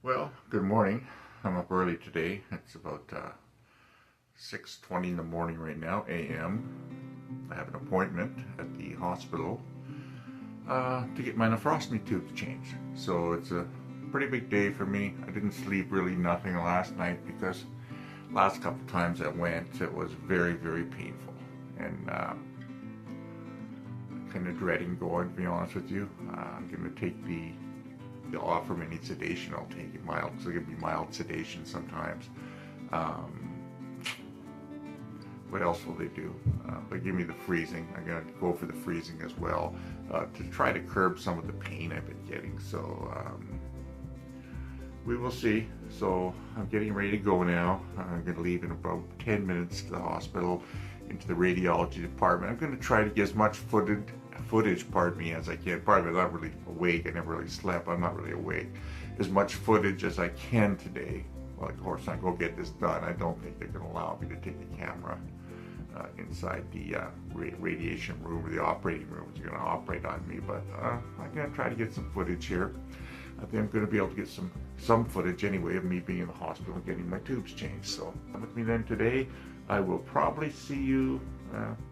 Well, good morning. I'm up early today. It's about 6:20 in the morning right now, a.m. I have an appointment at the hospital to get my nephrostomy tube changed. So it's a pretty big day for me. I didn't sleep really nothing last night because last couple times I went, it was very, very painful. And I'm kind of dreading going, to be honest with you. I'm going to take they'll offer me any sedation. I'll take it mild, because it'll give me mild sedation sometimes. What else will they do? They give me the freezing. I'm going to go for the freezing as well to try to curb some of the pain I've been getting. So we will see. So I'm getting ready to go now. I'm going to leave in about 10 minutes to the hospital, into the radiology department. I'm going to try to get as much footage, pardon me, as I can. Pardon me, I'm not really awake. I never really slept. I'm not really awake. As much footage as I can today. Well, of course, I go get this done. I don't think they're going to allow me to take the camera inside the radiation room or the operating room. They're going to operate on me, but I'm going to try to get some footage here. I think I'm going to be able to get some footage anyway of me being in the hospital and getting my tubes changed. So with me then today. I will probably see you,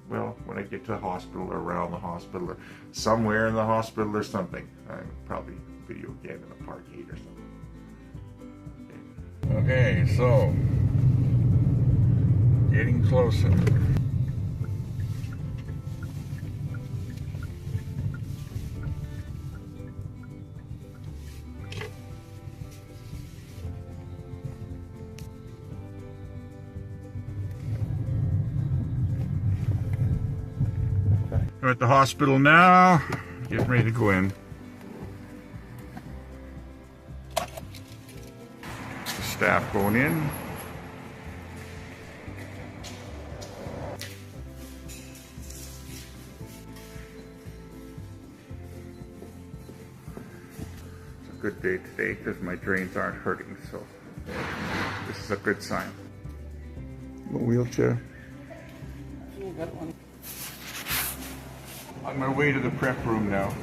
well, when I get to the hospital or around the hospital or somewhere in the hospital or something. I'll probably video again in the parkade or something. Okay, so getting closer. I'm at the hospital now, getting ready to go in. The staff going in. It's a good day today because my drains aren't hurting, so this is a good sign. A wheelchair. On my way to the prep room now.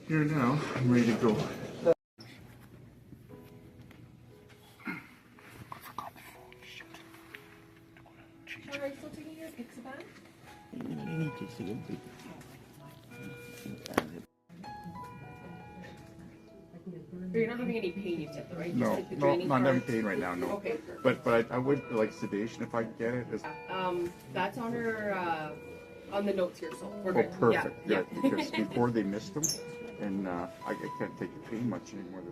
Here now, I'm ready to go. Are you still taking your Ixaban? You're not having any pain, you said, right? No, not having pain right now, no. Okay. But I would like sedation if I could get it. That's on her, on the notes here, so we're Oh, good. perfect. Yeah. Because before they missed them, and I can't take the pain much anymore.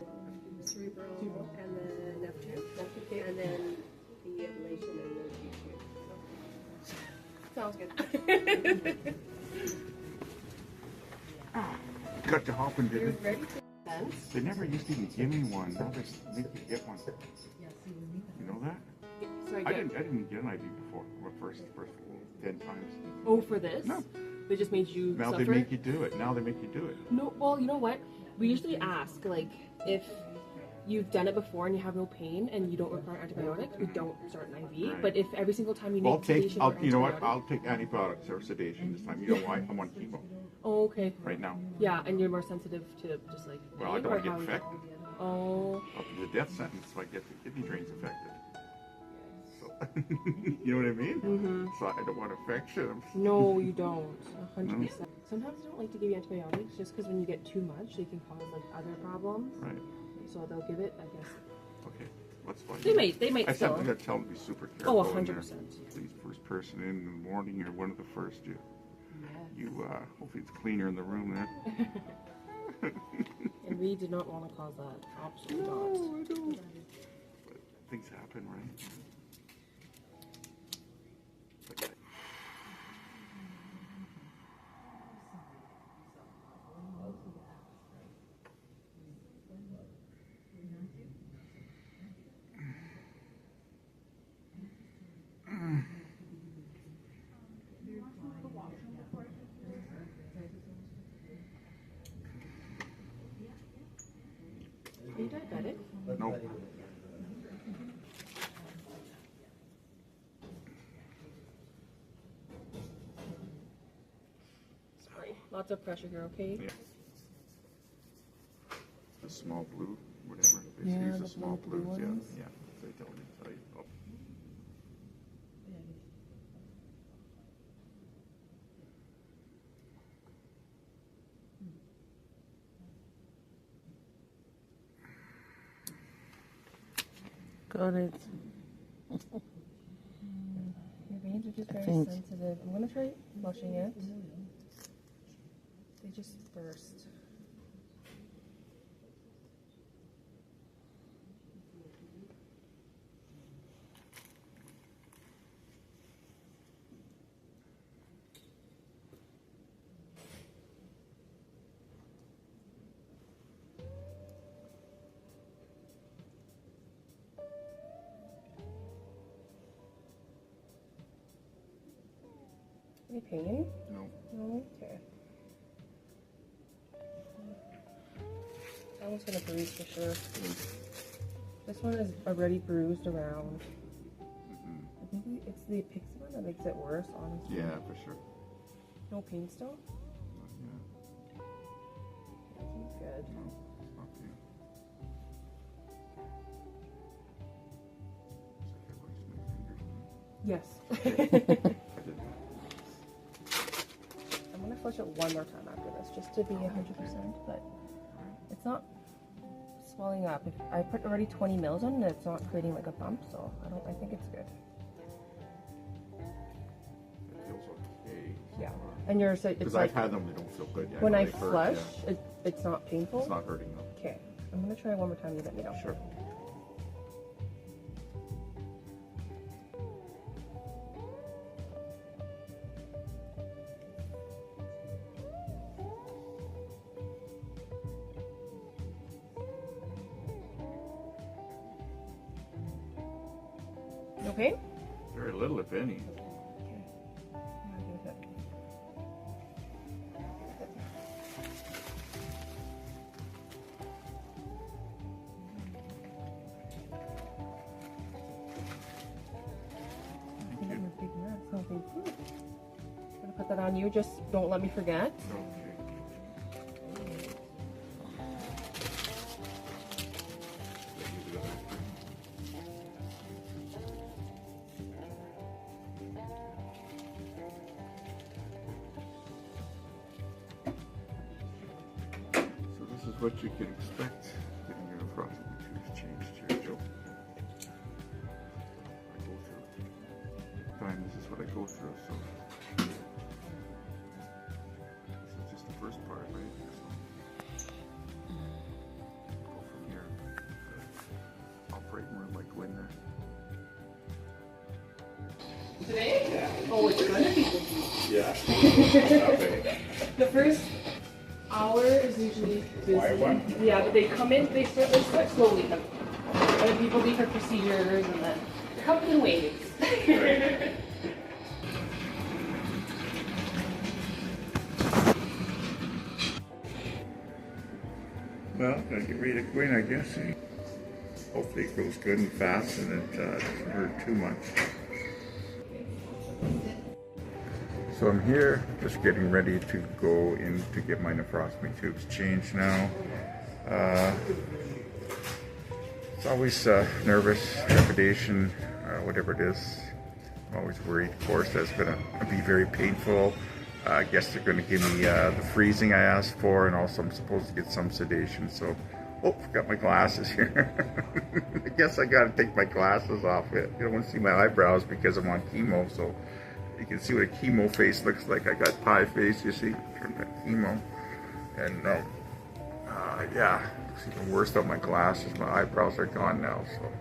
Cerebral and the neph tube, and then the ablation and the tube. Sounds good. Got to hopping, You're didn't they? ready for sense? They never used to even give me one. Now they make you get one. You know that? So I didn't get an IV before. Well, first 10 times. Oh, for this? No. They just made you Now suffer? they make you do it. Now they make you do it. No, well, you know what? We usually ask, like, if you've done it before and you have no pain and you don't require antibiotics, we don't start an IV. Right. But if every single time you need sedation or you know what? antibiotics- I'll take antibiotics or sedation this time. You know why? I'm on chemo Oh, okay. right now. Yeah, and you're more sensitive to just like. Well, I pain, don't or want to get how is it? infected. Oh. I'll be the death sentence if I get the kidney drains affected. So, you know what I mean? Mm-hmm. So I don't want infection. No, you don't. 100%. Sometimes they don't like to give you antibiotics just because when you get too much, they can cause like other problems. Right. So they'll give it, I guess. Okay. That's fine. They might I still. said I'm going to tell them to be super careful. Oh, 100%. Please, first person in the morning, you're one of the first. Yes. Hopefully it's cleaner in the room there. And we did not want to cause that. Absolutely No, not. I don't. But things happen, right? Are you diabetic? No. Lots of pressure here, okay? Yeah. The small blue, whatever. They Yeah, use the the small blue blues, yeah. ones. Yeah, they tell me. Oh. Got it. Your veins are just very sensitive. I'm gonna try flushing it. They just burst. Any pain? No. No? Okay. That one's gonna bruise for sure. This one is already bruised around. I think it's the pixie one that makes it worse, honestly. Yeah, for sure. No pain still? Yeah. That seems good. No, it's not pain. Yes. I didn't. I'm gonna flush it one more time after this, just to be 100%, but it's not swelling up. If I put already 20 mils on it, it's not creating like a bump, so I think it's good. It feels okay. Yeah. And yours, it's Because like, I've had them, they don't feel good. Yeah, when know I they hurt, flush, yeah. it's not painful? It's not hurting them. Okay. I'm gonna try one more time, you let me know. Sure. No pain? Very little, if any. Okay. I'm happy with it. I think I'm a big mess. Oh, thank you. I'm gonna put that on you. Just don't let me forget. Okay. So this is what you can expect getting your nephrostomy tubes changed here, Joe. I go through it. Time, this is what I go through, so this is just the first part, right? So go from here. The operating room, I go in there. Today? Oh, it's gonna be busy. Yeah. Okay. The first hour is usually busy. Why one? Yeah, but they come in, they start slowly. And then people leave for procedures, and then it comes in waves. Well, gotta get ready to go in, I guess. Hopefully it goes good and fast and it doesn't hurt too much. So I'm here, just getting ready to go in to get my nephrostomy tubes changed now. It's always nervous, trepidation, whatever it is. I'm always worried, of course, that's gonna be very painful. I guess they're gonna give me the freezing I asked for, and also I'm supposed to get some sedation, so. Oh, forgot my glasses here. I guess I gotta take my glasses off. You don't want to see my eyebrows because I'm on chemo, so you can see what a chemo face looks like. I got pie face, you see, from the chemo. And yeah, it's even worse without my glasses. My eyebrows are gone now, so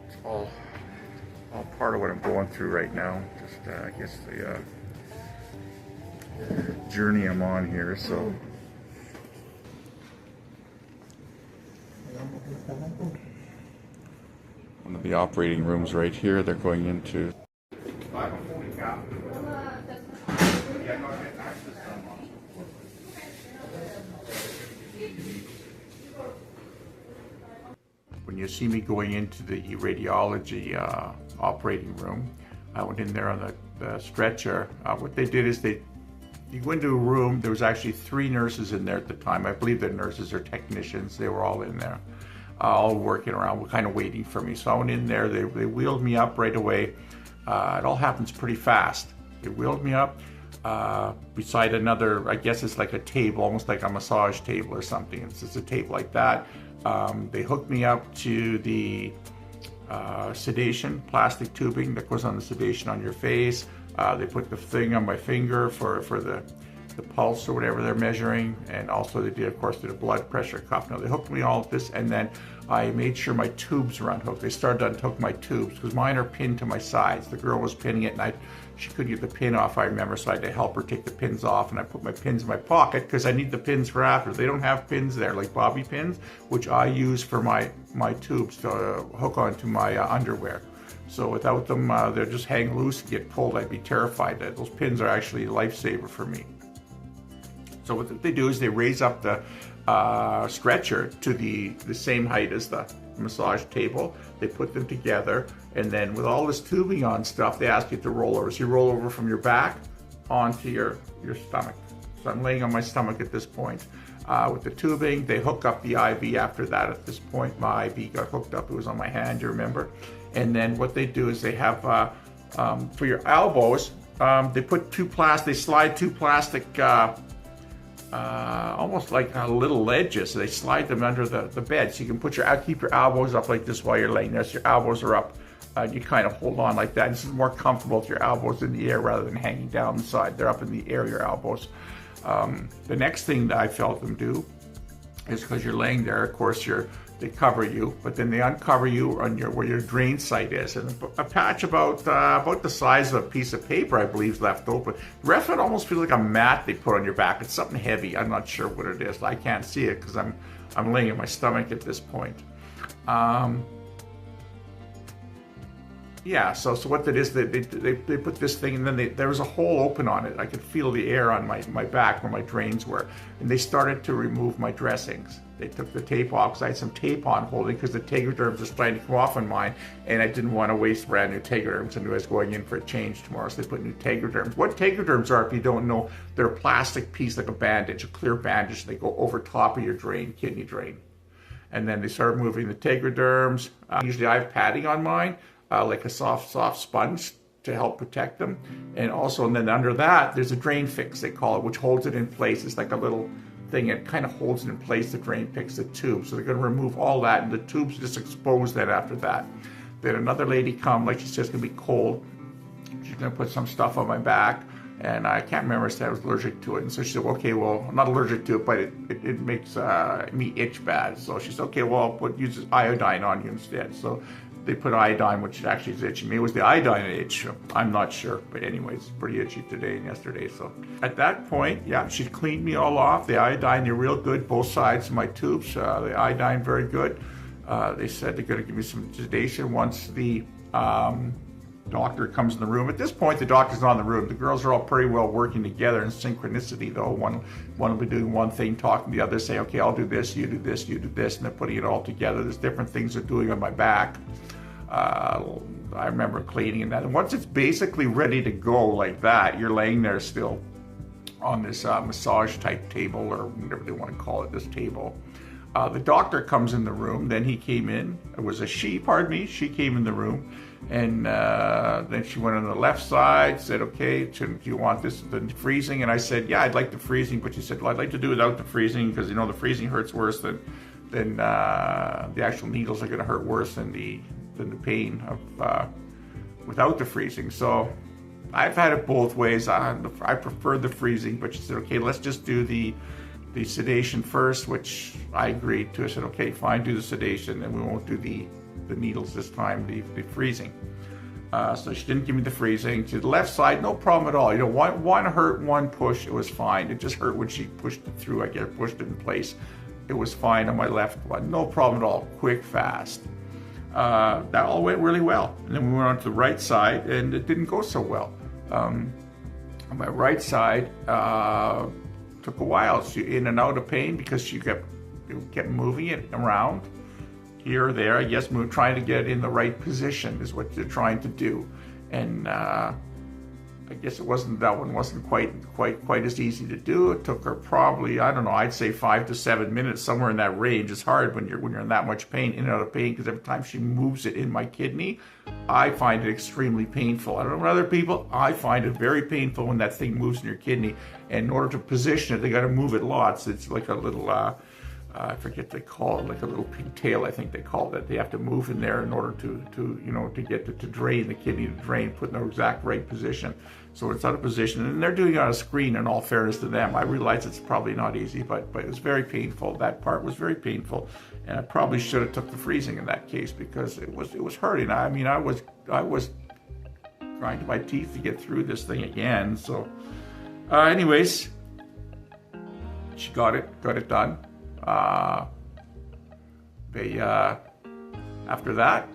it's all part of what I'm going through right now. Just I guess the journey I'm on here. So. One of the operating rooms right here, they're going into. When you see me going into the radiology operating room, I went in there on the stretcher. What they did is they You go into a room, there was actually 3 nurses in there at the time. I believe they're nurses or technicians. They were all in there, all working around, kind of waiting for me. So I went in there, they wheeled me up right away. It all happens pretty fast. They wheeled me up beside another, I guess it's like a table, almost like a massage table or something. It's just a table like that. They hooked me up to the sedation, plastic tubing that goes on the sedation on your face. They put the thing on my finger for the pulse or whatever they're measuring, and also they did, of course, did a blood pressure cuff. Now they hooked me all of this, and then I made sure my tubes were unhooked. They started to unhook my tubes because mine are pinned to my sides. The girl was pinning it, and she couldn't get the pin off, I remember, so I had to help her take the pins off, and I put my pins in my pocket because I need the pins for after. They don't have pins there, like bobby pins, which I use for my tubes to hook onto my underwear. So without them, they'll just hang loose and get pulled. I'd be terrified. Those pins are actually a lifesaver for me. So what they do is they raise up the stretcher to the same height as the massage table. They put them together, and then with all this tubing on stuff, they ask you to roll over. So you roll over from your back onto your stomach. So I'm laying on my stomach at this point. With the tubing, they hook up the IV after that. At this point, my IV got hooked up. It was on my hand, you remember? And then what they do is they have, for your elbows, they put they slide 2 plastic, almost like little ledges. So they slide them under the bed. So you can keep your elbows up like this while you're laying there. So your elbows are up. You kind of hold on like that. This is more comfortable with your elbows in the air rather than hanging down the side. They're up in the air, your elbows. The next thing that I felt them do is, because you're laying there, of course, they cover you, but then they uncover you on where your drain site is, and a patch about the size of a piece of paper, I believe, is left open. The rest of it almost feels like a mat they put on your back. It's something heavy. I'm not sure what it is. I can't see it because I'm laying on my stomach at this point. Yeah, so what that is, they put this thing, and then there was a hole open on it. I could feel the air on my back where my drains were, and they started to remove my dressings. They took the tape off because I had some tape on holding, because the tegaderms are starting to come off on mine, and I didn't want to waste brand new tegaderms. I knew I was going in for a change tomorrow, so they put new tegaderms. What tegaderms are, if you don't know, they're a plastic piece like a bandage, a clear bandage. They go over top of your drain, kidney drain. And then they started moving the tegaderms. Usually I have padding on mine, like a soft sponge to help protect them. And then under that, there's a drain fix, they call it, which holds it in place. It's like a little thing. It kind of holds it in place. The drain picks the tube. So they're going to remove all that, and the tube's just exposed then after that. Then another lady come, like she said, it's going to be cold. She's going to put some stuff on my back, and I can't remember if I was allergic to it. And so she said, okay, well, I'm not allergic to it, but it makes me itch bad. So she said, okay, well, I'll use iodine on you instead. So they put iodine, which actually is itching me. It was the iodine itch. I'm not sure. But anyways, it's pretty itchy today and yesterday. So at that point, yeah, she cleaned me all off. The iodine, they're real good, both sides of my tubes. The iodine, very good. They said they're going to give me some sedation once the doctor comes in the room. At this point, the doctor's not in the room. The girls are all pretty well working together in synchronicity, though. One will be doing one thing, talking to the other, saying, okay, I'll do this, you do this, you do this, and they're putting it all together. There's different things they're doing on my back. I remember cleaning and that. And once it's basically ready to go like that, you're laying there still on this massage type table, or whatever they want to call it, this table. The doctor comes in the room. Then he came in. It was a she, pardon me. She came in the room, and then she went on the left side, said, okay, do you want this, the freezing? And I said, yeah, I'd like the freezing. But she said, well, I'd like to do it without the freezing, because, the freezing hurts worse than the actual needles are going to hurt worse than the pain of without the freezing. So I've had it both ways. I prefer the freezing, but she said, okay, let's just do the sedation first, which I agreed to. I said, okay, fine, do the sedation, and we won't do the needles this time, the freezing. So she didn't give me the freezing. To the left side, no problem at all. One hurt, one push, it was fine. It just hurt when she pushed it through. I guess pushed it in place. It was fine on my left one, no problem at all, quick, fast. That all went really well. And then we went on to the right side, and it didn't go so well. On my right side, took a while. She in and out of pain because she kept moving it around here or there. I guess trying to get it in the right position is what they're trying to do. And I guess that one wasn't quite as easy to do. It took her probably, I don't know, I'd say 5 to 7 minutes, somewhere in that range. It's hard when you're in that much pain, in and out of pain, because every time she moves it in my kidney, I find it extremely painful. I don't know about other people, I find it very painful when that thing moves in your kidney. And in order to position it, they got to move it lots. It's like a little, I forget what they call it, like a little pigtail, I think they call it. They have to move in there in order to get it to drain, the kidney to drain, put in the exact right position. So it's out of position, and they're doing it on a screen, in all fairness to them. I realize it's probably not easy, but it was very painful. That part was very painful, and I probably should have took the freezing in that case, because it was hurting. I mean, I was grinding my teeth to get through this thing again. So anyways, she got it done. After that,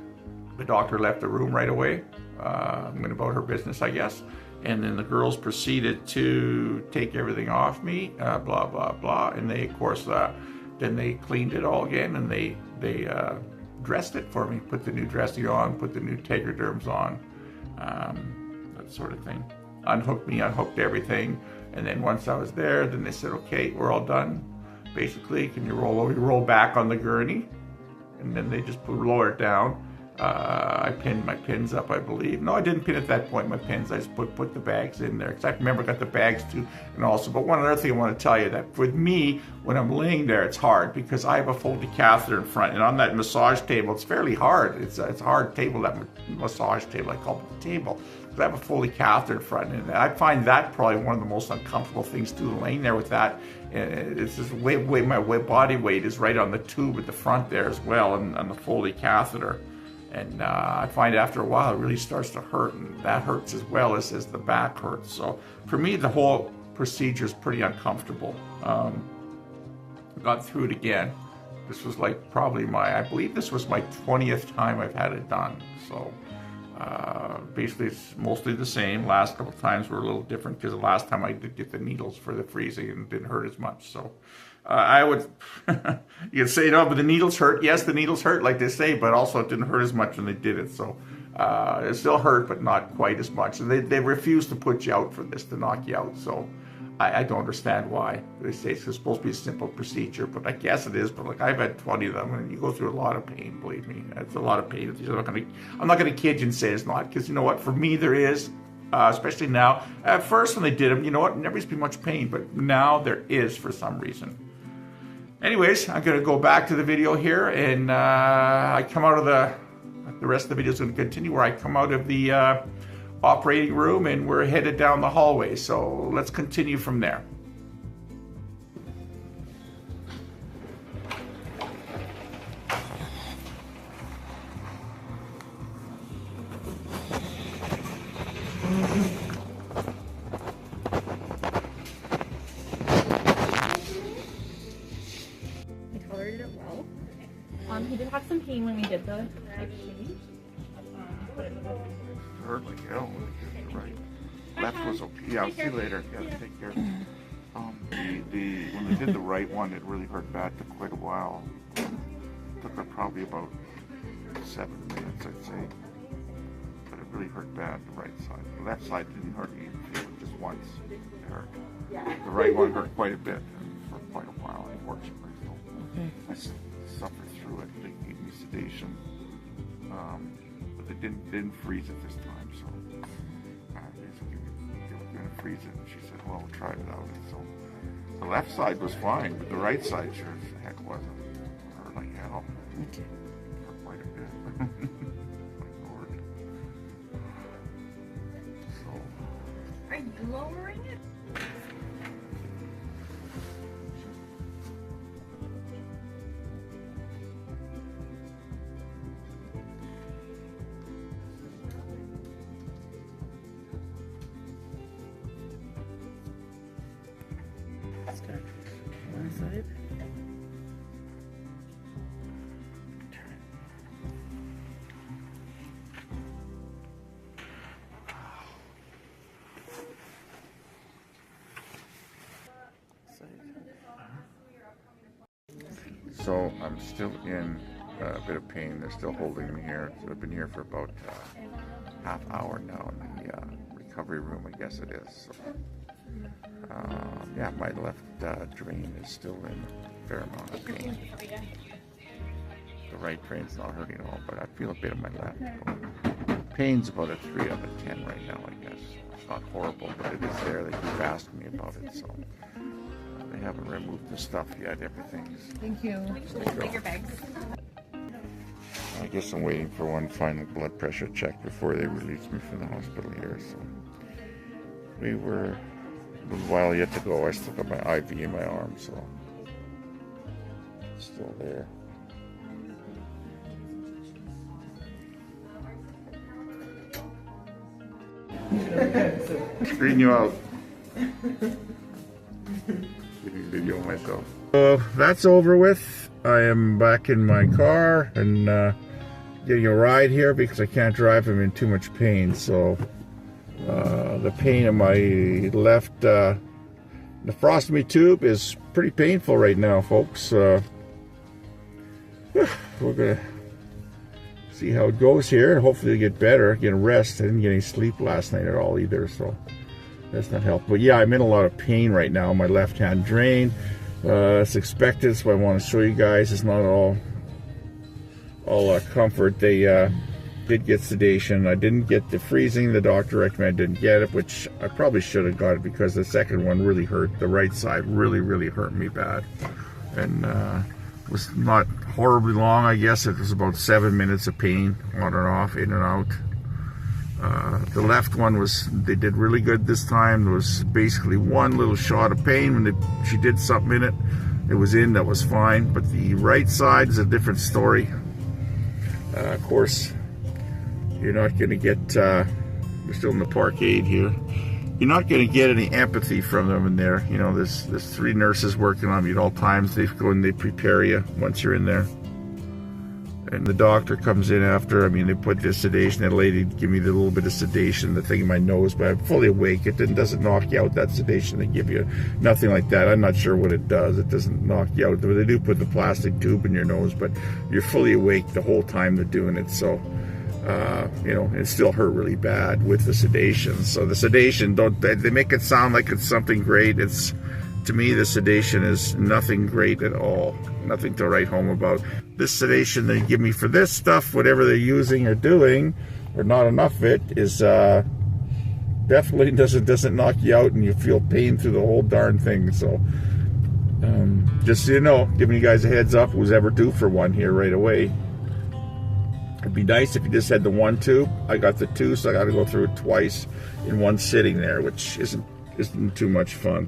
the doctor left the room right away, went about her business, I guess, and then the girls proceeded to take everything off me, blah blah blah, and they, of course, then they cleaned it all again, and they dressed it for me, put the new dressing on, put the new tegaderms on, that sort of thing. Unhooked everything, and then once I was there, then they said, okay, we're all done. Basically, can you roll over? You roll back on the gurney, and then they just lower it down. I pinned my pins up, I believe. No, I didn't pin at that point my pins. I just put the bags in there, because I remember I got the bags too. And also, but one other thing I want to tell you, that with me, when I'm laying there, it's hard, because I have a Foley catheter in front, and on that massage table, it's fairly hard. It's a hard table, that massage table. I call it the table. I have a Foley catheter in front, and I find that probably one of the most uncomfortable things to do, laying there with that. And it's just my body weight is right on the tube at the front there as well, and on the Foley catheter. And I find after a while it really starts to hurt, and that hurts as well as the back hurts. So for me, the whole procedure is pretty uncomfortable. Got through it again. This was like probably I believe this was my 20th time I've had it done. So basically it's mostly the same. Last couple of times were a little different, because the last time I did get the needles for the freezing and it didn't hurt as much. So I would, you can say, no, but the needles hurt. Yes, the needles hurt, like they say, but also it didn't hurt as much when they did it. So it still hurt, but not quite as much. And they refuse to put you out for this, to knock you out. So I don't understand why. They say it's supposed to be a simple procedure, but I guess it is. But like, I've had 20 of them, and you go through a lot of pain, believe me. It's a lot of pain. I'm not gonna kid you and say it's not, because you know what? For me, there is, especially now. At first, when they did them, you know what? Never used to be much pain, but now there is for some reason. Anyways, I'm gonna go back to the video here, and I come out of the rest of the video is going to continue where I come out of the operating room, and we're headed down the hallway. So let's continue from there. He tolerated it well. He did have some pain when we did the exchange. Hurt like hell. Right. Left was okay. Yeah, I'll see you later. Yeah, take care. When they did the right one, it really hurt bad for quite a while. Took her probably about 7 minutes, I'd say. But it really hurt bad, the right side. The left side didn't hurt me, feel it just once. It hurt. The right one hurt quite a bit for quite a while, unfortunately. So I suffered through it. They gave me sedation. But they didn't freeze it this time, so basically they were going to freeze it, and she said, well, we'll try it out. And so the left side was fine, but the right side sure as heck wasn't. It hurt like hell. Okay. For quite a bit. My Lord. So. Are you lowering it? Let's go. One side. So I'm still in a bit of pain. They're still holding me here. So I've been here for about half hour now in the recovery room, I guess it is. So, yeah, my left drain is still in a fair amount of pain. The right drain's not hurting at all, but I feel a bit of my left. Pain's about a 3 out of 10 right now, I guess. It's not horrible, but it is there. They keep asking me about it, so they haven't removed the stuff yet. Everything's... Thank you. Take your bags. I guess I'm waiting for one final blood pressure check before they release me from the hospital here. So we were a little while yet to go. I still got my IV in my arm, so it's still there. Screen you out. Getting a video of myself. So that's over with. I am back in my car and getting a ride here because I can't drive. I'm in too much pain. So the pain in my left nephrostomy tube is pretty painful right now, folks. We're gonna see how it goes here. Hopefully it'll get better, get a rest. I didn't get any sleep last night at all either, so that's not helpful. But yeah, I'm in a lot of pain right now. My left-hand drain. It's expected, so I want to show you guys. It's not all comfort. They did get sedation. I didn't get the freezing. The doctor recommended I didn't get it, which I probably should have got it because the second one really hurt. The right side really hurt me bad, and was not horribly long. I guess it was about 7 minutes of pain on and off, in and out. The left one they did really good this time. There was basically one little shot of pain when she did something in it. It was in, that was fine. But the right side is a different story. Of course, you're not going to get, we're still in the parkade here. You're not going to get any empathy from them in there. You know, there's 3 nurses working on you at all times. They go and they prepare you once you're in there. And the doctor comes in after. I mean, they put this sedation. That lady give me the little bit of sedation, the thing in my nose, but I'm fully awake. It doesn't knock you out, that sedation they give you. Nothing like that. I'm not sure what it does. It doesn't knock you out. They do put the plastic tube in your nose, but you're fully awake the whole time they're doing it. So, you know, it still hurt really bad with the sedation. So the sedation, they make it sound like it's something great. To me, the sedation is nothing great at all. Nothing to write home about. This sedation they give me for this stuff, whatever they're using or doing, or not enough of it, is definitely doesn't knock you out and you feel pain through the whole darn thing. So just so you know, giving you guys a heads up, who's ever due for one here right away. It'd be nice if you just had the 1 tube. I got the 2, so I got to go through it twice in one sitting there, which isn't too much fun.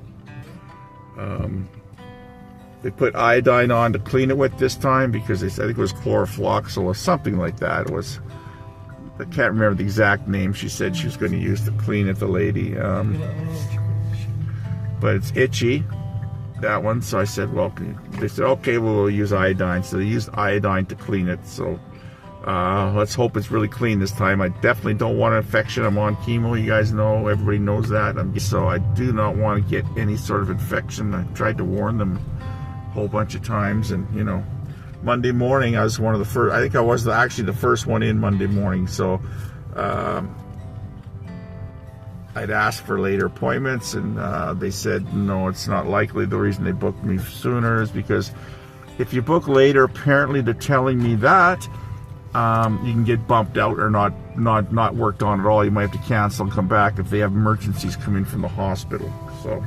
They put iodine on to clean it with this time because I think it was chlorofloxacin or something like that. It was, I can't remember the exact name she said she was going to use to clean it, the lady. But it's itchy, that one. So I said, well, they said, okay, well, we'll use iodine. So they used iodine to clean it. So let's hope it's really clean this time. I definitely don't want an infection. I'm on chemo, you guys know, everybody knows that. So I do not want to get any sort of infection. I tried to warn them a whole bunch of times, and you know, Monday morning I was one of the first. I think I was actually the first one in Monday morning. So I'd asked for later appointments, and they said no, it's not likely. The reason they booked me sooner is because if you book later, apparently they're telling me that you can get bumped out or not worked on at all. You might have to cancel and come back if they have emergencies come in from the hospital. So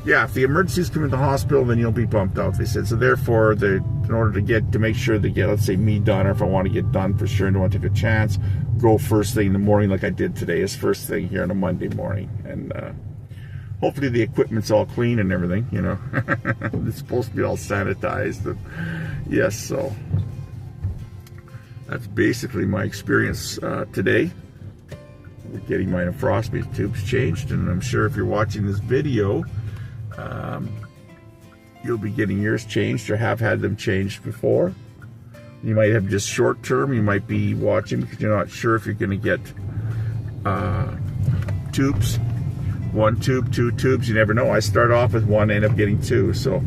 yeah, if the emergencies come in the hospital, then you'll be bumped out, they said. So therefore, in order to make sure they get, let's say, me done, or if I want to get done for sure and don't want to take a chance, go first thing in the morning like I did today, is first thing here on a Monday morning. And hopefully the equipment's all clean and everything, you know. It's supposed to be all sanitized. And yes, so that's basically my experience today with getting my nephrostomy tubes changed. And I'm sure if you're watching this video, you'll be getting yours changed or have had them changed before. You might have just short term. You might be watching because you're not sure if you're going to get tubes, 1 tube, 2 tubes. You never know. I start off with 1, end up getting 2. So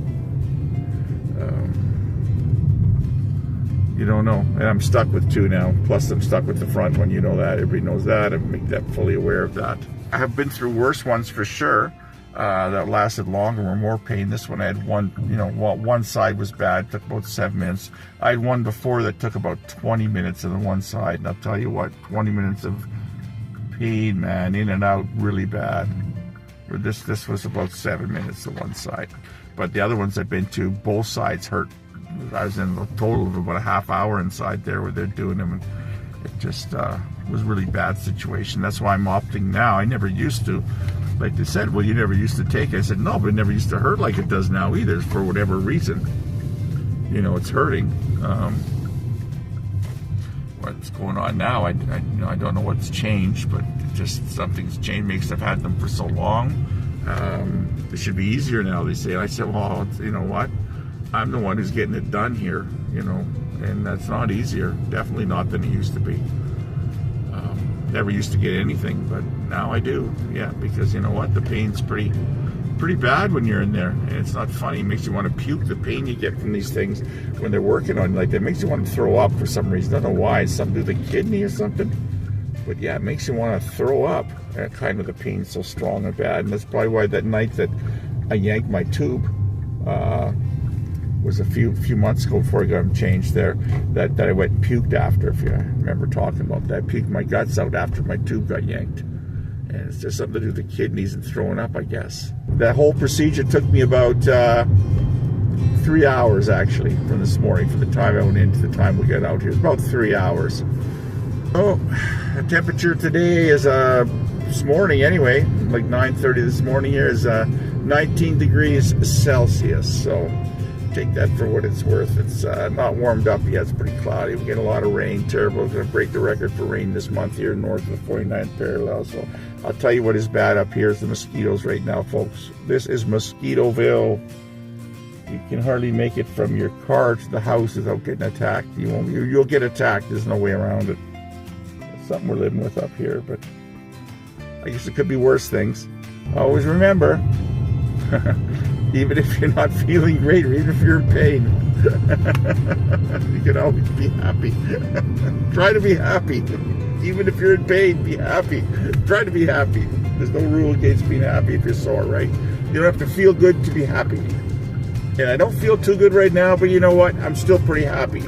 You don't know. And I'm stuck with 2 now. Plus I'm stuck with the front one. You know that. Everybody knows that. I make that fully aware of that. I have been through worse ones for sure. That lasted longer or more pain. This one I had one, one side was bad, took about 7 minutes. I had one before that took about 20 minutes on the one side, and I'll tell you what, 20 minutes of pain, man, in and out, really bad. This was about 7 minutes on one side. But the other ones I've been to, both sides hurt. I was in a total of about a half hour inside there where they're doing them, and it just was a really bad situation. That's why I'm opting now. I never used to. Like they said, well, you never used to take it. I said, no, but it never used to hurt like it does now either, for whatever reason. It's hurting. What's going on now, I don't know what's changed, but just something's changed. Makes I've had them for so long. It should be easier now, they say. I said, well, you know what? I'm the one who's getting it done here, and that's not easier. Definitely not than it used to be. Never used to get anything, but now I do. Yeah, because you know what? The pain's pretty bad when you're in there, and it's not funny. It makes you want to puke. The pain you get from these things when they're working on you, like that, makes you want to throw up for some reason. I don't know why. It's something to do with the kidney or something. But yeah, it makes you want to throw up. Kind of the pain's so strong and bad, and that's probably why that night that I yanked my tube was a few months ago before I got them changed there, that I went and puked after, if you remember talking about that. I puked my guts out after my tube got yanked. And it's just something to do with the kidneys and throwing up, I guess. That whole procedure took me about 3 hours, actually, from this morning, from the time I went in to the time we got out here. It's about 3 hours. Oh, the temperature today is, this morning anyway, like 9:30 this morning here, is 19 degrees Celsius. So take that for what it's worth. It's not warmed up yet. It's pretty cloudy. We get a lot of rain. Terrible. We're going to break the record for rain this month here north of the 49th parallel. So I'll tell you what is bad up here is the mosquitoes right now, folks. This is Mosquitoville. You can hardly make it from your car to the house without getting attacked. You'll get attacked. There's no way around it. It's something we're living with up here, but I guess it could be worse things. Always remember, even if you're not feeling great, or even if you're in pain, you can always be happy. Try to be happy. Even if you're in pain, be happy. Try to be happy. There's no rule against being happy if you're sore, right? You don't have to feel good to be happy. And I don't feel too good right now, but you know what? I'm still pretty happy.